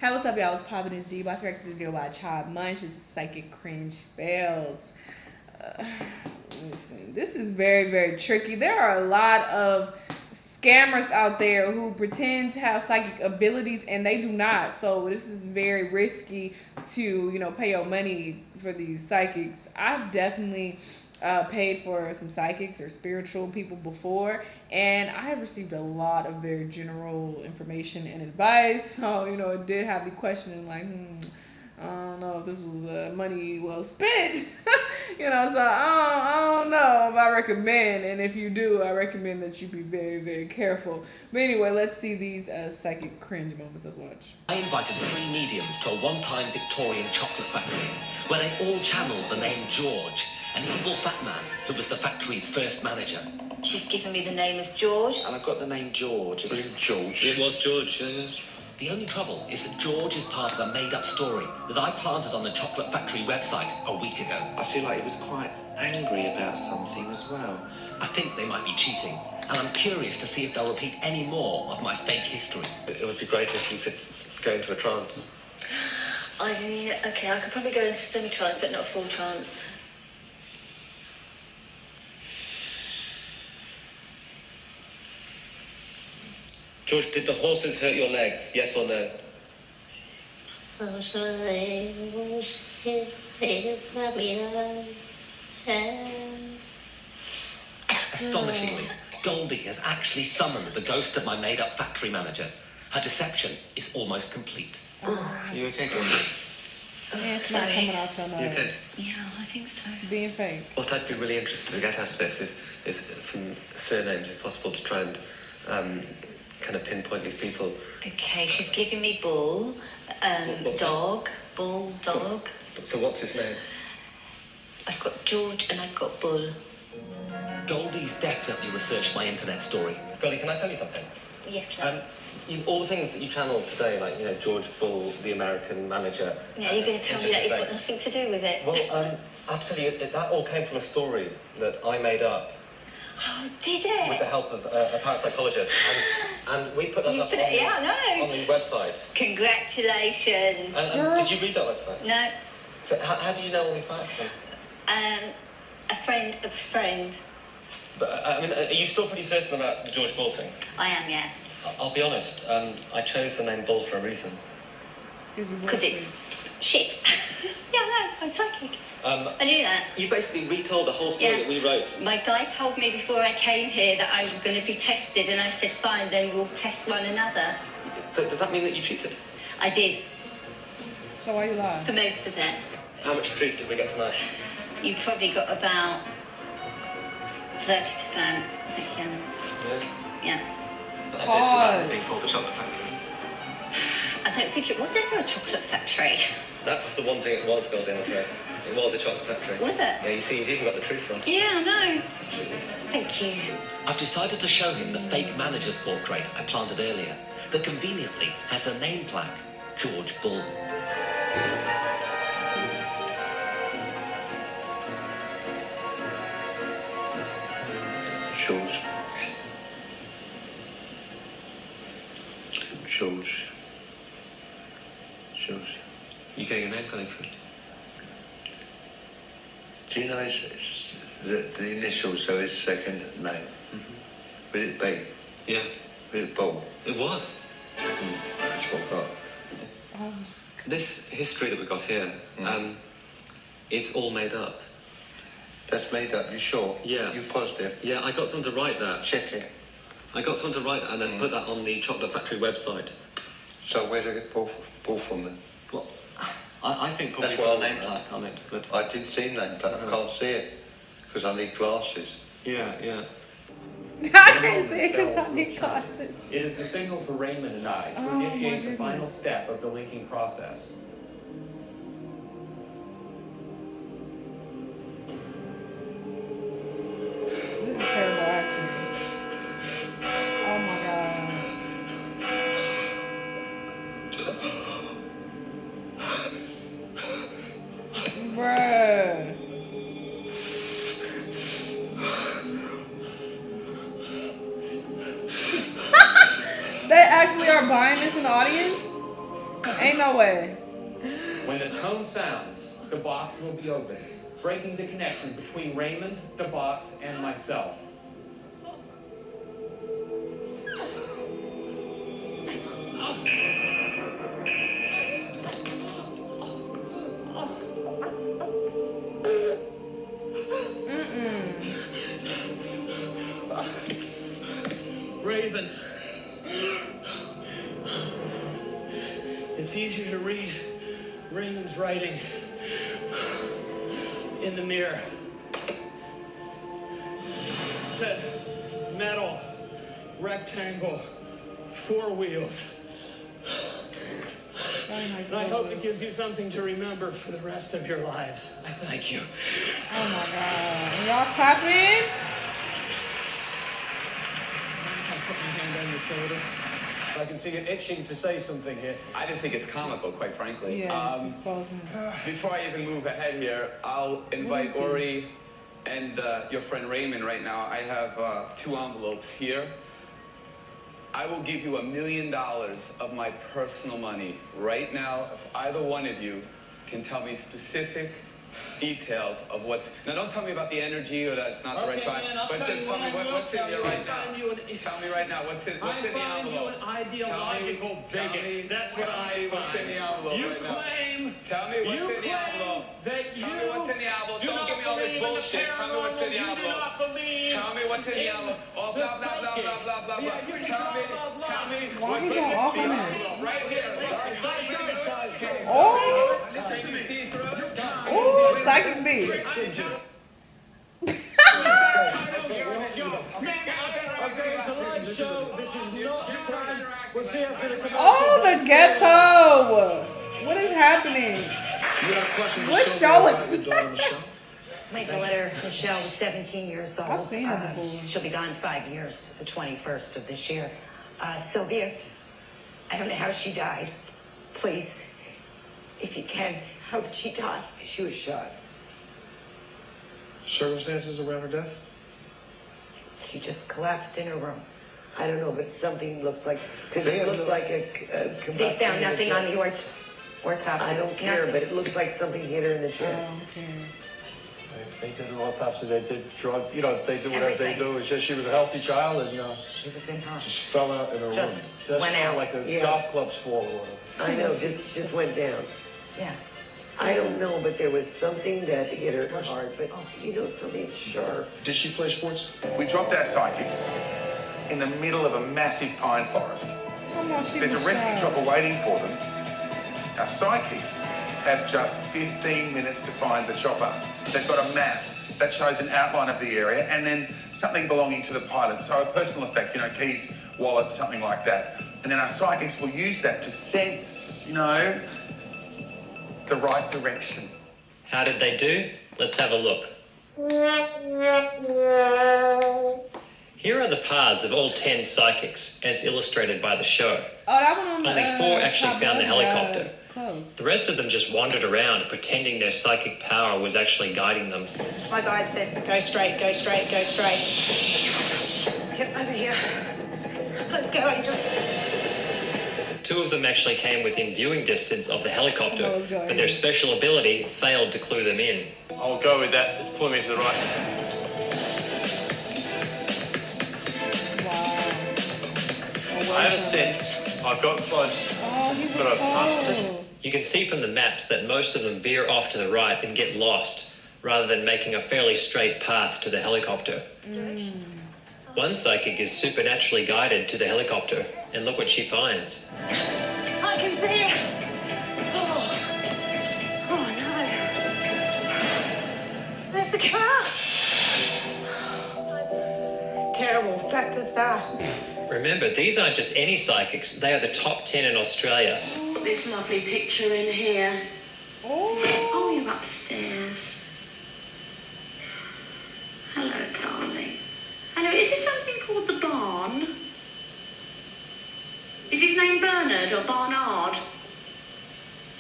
Hey, what's up, y'all? It's popping this D. About to react to this video by Child Munch. This is Psychic Cringe Fails. Listen, this is very, very tricky. There are a lot of scammers out there who pretend to have psychic abilities and they do not. So this is very risky to, pay your money for these psychics. I've definitely paid for some psychics or spiritual people before, and I have received a lot of very general information and advice. So, it did have me questioning, like, I don't know if this was money well spent. So I don't know if I recommend, and if you do, I recommend that you be very, very careful. But anyway, let's see these psychic cringe moments. Let's watch. I invited 3 mediums to a one-time Victorian chocolate factory, where they all channeled the name George, an evil fat man who was the factory's first manager. She's given me the name of George. And I've got the name George. Is it George? It was George, yeah. The only trouble is that George is part of a made-up story that I planted on the chocolate factory website a week ago. I feel like he was quite angry about something as well. I think they might be cheating, and I'm curious to see if they'll repeat any more of my fake history. It would be great if you could go into a trance. Okay, I could probably go into semi-trance, but not a full trance. George, did the horses hurt your legs? Yes or no? Astonishingly, Goldie has actually summoned the ghost of my made-up factory manager. Her deception is almost complete. You okay, George? Yeah, it's not coming out from You okay? Yeah, I think so. being fake. What I'd be really interested to get out of this is some surnames, if possible, to try and kind of pinpoint these people. Okay, she's giving me Bull, Dog, Bull, Dog. So what's his name? I've got George and I've got Bull. Goldie's definitely researched my internet story. Goldie, can I tell you something? Yes, love. All the things that you channeled today, like, George Bull, the American manager. Yeah, you're going to tell me that it's got nothing to do with it. Well, I have to tell you, that all came from a story that I made up. Oh, did it? With the help of a parapsychologist. And we put that up on the website. Congratulations. And did you read that website? No. So how do you know all these facts? A friend of a friend. But, are you still pretty certain about the George Bull thing? I am, yeah. I'll be honest, I chose the name Bull for a reason. Because it's shit. Yeah, no, I'm psychic. I knew that. You basically retold the whole story that we wrote. My guy told me before I came here that I was going to be tested, and I said, fine, then we'll test one another. So does that mean that you cheated? I did. So why you lying? For most of it. How much proof did we get tonight? You probably got about 30%, I think, yeah. Pause. Being called the chocolate factory. I don't think it was ever a chocolate factory. That's the one thing it was, Goldie, I'm afraid. It was a chocolate factory. Was it? Yeah, you see, you've even got the truth wrong. Yeah, I know. Thank you. I've decided to show him the fake manager's portrait I planted earlier that conveniently has a name plaque, George Bull. George. George. You getting a name coming through? Do you know it's the initials of his second name? Mm-hmm. Will it be? Yeah. Will it Bull? It was. That's what I got. This history that we got here is all made up. That's made up, you sure? Yeah. You positive? Yeah, I got someone to write that. Check it. I got someone to write that and then put that on the chocolate factory website. So where do I get Bull from then? Well, I think probably That's put what a I name want. plaque on it, but... I didn't see name plaque. I can't see it because I need glasses. Yeah. I can't see it because I need glasses. It is the signal to Raymond and I to initiate the final step of the linking process. This is terrible acting. Oh my god. Bruh. They actually are buying this in the audience? Ain't no way. When the tone sounds, the box will be opened, breaking the connection between Raymond, the box, and myself. Raven. It's easier to read Raymond's writing in the mirror. It says metal, rectangle, 4 wheels. And I hope it gives you something to remember for the rest of your lives. I thank you. Oh my God. Y'all clapping? I'll put my hand on your shoulder. I can see you itching to say something here. I just think it's comical, quite frankly. Yeah, it's exposing. Before I even move ahead here, I'll invite Ori and your friend Raymond right now. I have 2 envelopes here. I will give you $1 million of my personal money right now if either one of you can tell me specific details of what's... Now, don't tell me about the energy or that it's not the right time, but just tell me what's in here right now. Tell me right now what's in the envelope. I find you an ideological bigot. That's what I find. What's in the envelope You right now. claim... Tell me what's in the envelope. That Tell me what's in the envelope. Don't give me all this bullshit. Tell me what's in the envelope. Tell me what's in the envelope. Oh, blah, blah, blah, blah, blah, blah, blah. Tell me Why what's you in going off on the this? envelope. Right here. Oh! Oh, psychic B. Okay, it's a live show. This is not planned. We'll see after the commercial. Oh, the ghetto. What is happening? What show is that? My daughter, Michelle, is 17 years old. I've seen her before. She'll be gone 5 years, the 21st of this year. Sylvia, I don't know how she died. Please, if you can, how did she die? She was shot. Circumstances around her death? She just collapsed in her room. I don't know, but something looks like, because it looks like a They found nothing on the autopsy. I don't care, but it looks like something hit her in the chest. Oh, okay. They did an autopsy. They did drug. They do whatever they do. It's just she was a healthy child and She was in her. just fell out in her room. Just went out. Like a golf club's fall or whatever. I know, just went down. Yeah. I don't know, but there was something that hit her hard, but something sharp. Did she play sports? We dropped our psychics in the middle of a massive pine forest. There's a rescue chopper waiting for them. Our psychics have just 15 minutes to find the chopper. They've got a map that shows an outline of the area and then something belonging to the pilot. So a personal effect, keys, wallet, something like that. And then our psychics will use that to sense, the right direction. How did they do? Let's have a look. Here are the paths of all 10 psychics, as illustrated by the show. Oh, that one on Only 4 actually found the helicopter. Close. The rest of them just wandered around, pretending their psychic power was actually guiding them. My guide said, go straight, go straight, go straight. Yep, over here. Let's go, angels. 2 of them actually came within viewing distance of the helicopter, but their special ability failed to clue them in. I'll go with that. It's pulling me to the right. Wow. I have a sense. I got close, but I passed it. You can see from the maps that most of them veer off to the right and get lost, rather than making a fairly straight path to the helicopter. One psychic is supernaturally guided to the helicopter, and look what she finds. I can see her. Oh no. That's a car. Terrible. Back to start. Remember, these aren't just any psychics, they are the top 10 in Australia. This lovely picture in here. Oh, you're upstairs. Hello, darling. Hello, is this something called the Barn? Is his name Bernard or Barnard?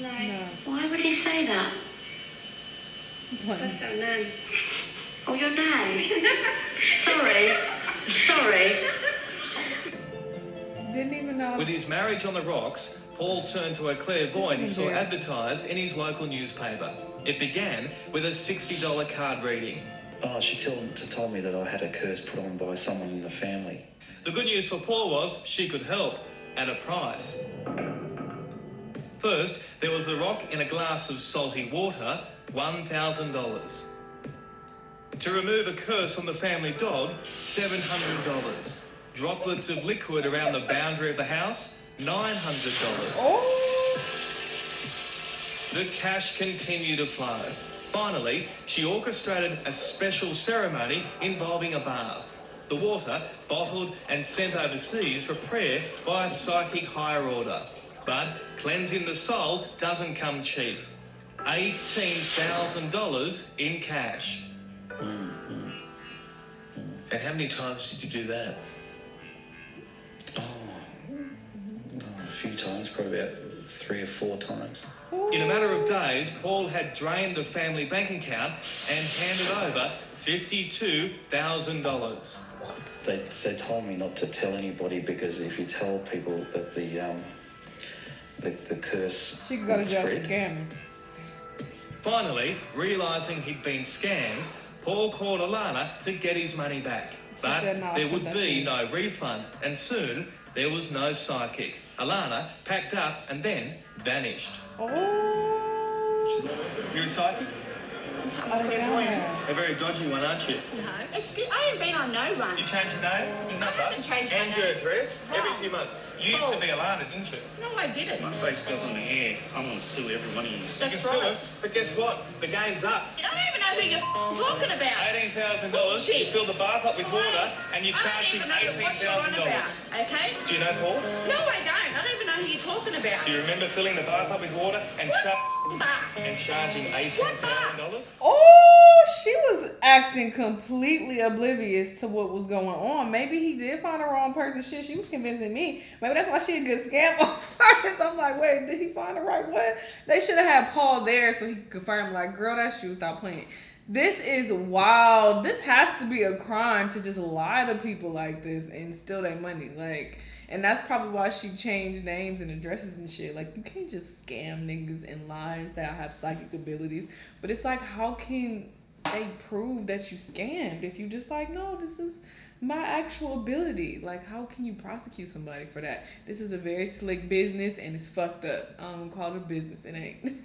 No. Why would he say that? That's our nan. Oh, your nan? Sorry. didn't even know. With his marriage on the rocks, Paul turned to a clairvoyant he saw advertised in his local newspaper. It began with a $60 card reading. Oh, she told me that I had a curse put on by someone in the family. The good news for Paul was she could help at a price. First, there was the rock in a glass of salty water, $1,000. To remove a curse on the family dog, $700. Droplets of liquid around the boundary of the house, $900. Oh. The cash continued to flow. Finally, she orchestrated a special ceremony involving a bath. The water bottled and sent overseas for prayer by a psychic higher order. But cleansing the soul doesn't come cheap. $18,000 in cash. And how many times did you do that? A few times, probably about 3 or 4 times. In a matter of days, Paul had drained the family bank account and handed over $52,000. They told me not to tell anybody because if you tell people that the curse she could go to jail for spread. scamming. Finally, realising he'd been scammed, Paul called Alana to get his money back. But said, "No, there would be no refund, and soon there was no psychic. Alana packed up and then vanished. Oh. You're a psychic? I don't know. A very dodgy one, aren't you? No. Excuse, I haven't been on no run. You changed your name, your number, haven't changed my and your name. address every Oh. few months. You used to be Alana, didn't you? No, I didn't. My face goes on the air. I'm going to sue every one of you. You That's can sue right. us, but guess what? The game's up. I don't even know who you're talking about. $18,000. Bullshit. You filled the bath up with water, and you I charged don't him even know what you're on $18,000. about, okay? Do you know Paul? No, I don't. I don't even know who you're talking about. Do you remember filling the bath up with water and charging $18,000? Oh, she was acting completely oblivious to what was going on. Maybe he did find the wrong person. Shit, she was convincing me. Maybe that's why she a good scam artist. I'm like, wait, did he find the right one? They should have had Paul there so he could confirm, like, girl, that's you. Stop playing. This is wild. This has to be a crime to just lie to people like this and steal their money. Like, and that's probably why she changed names and addresses and shit. Like, you can't just scam niggas and lie and say I have psychic abilities. But it's like, how can they prove that you scammed if you just like, no, this is my actual ability? Like, how can you prosecute somebody for that? This is a very slick business and it's fucked up. I don't call it a business. It ain't.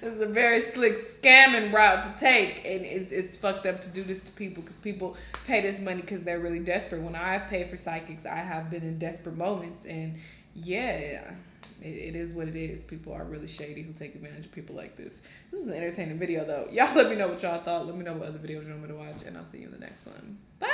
This is a very slick scamming route to take, and it's fucked up to do this to people because people pay this money because they're really desperate. When I've paid for psychics, I have been in desperate moments, and yeah, it is what it is. People are really shady who take advantage of people like this. This was an entertaining video though. Y'all let me know what y'all thought. Let me know what other videos you want me to watch, and I'll see you in the next one. Bye.